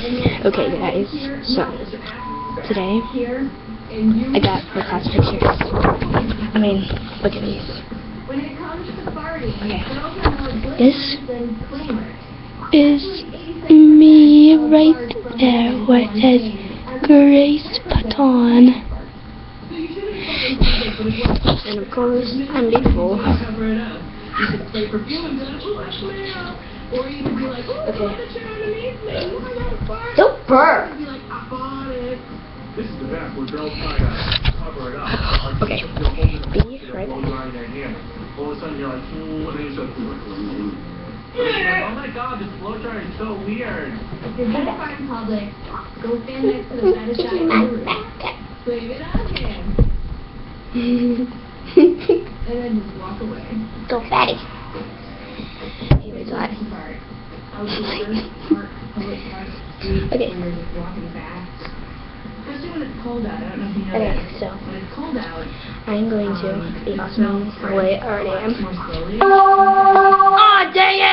Okay, guys, so today I got my class pictures. I mean, look at these. Okay, this is me right there where it says Grace Patton. And of course, I'm beautiful. Okay. Don't burp! Okay. Be right back. All of a sudden you're like, oh my god, this blowdryer is so weird. If you're gonna fart in public, go stand next to the fattest guy in the room. Blame it on him. And then just walk away. Go fatty. Anyways, what? Okay. Especially when it's cold out. I don't know if you know Okay, that. so When it's cold out, I'm going to be awesome the way I already am. more slowly. Oh, dang it!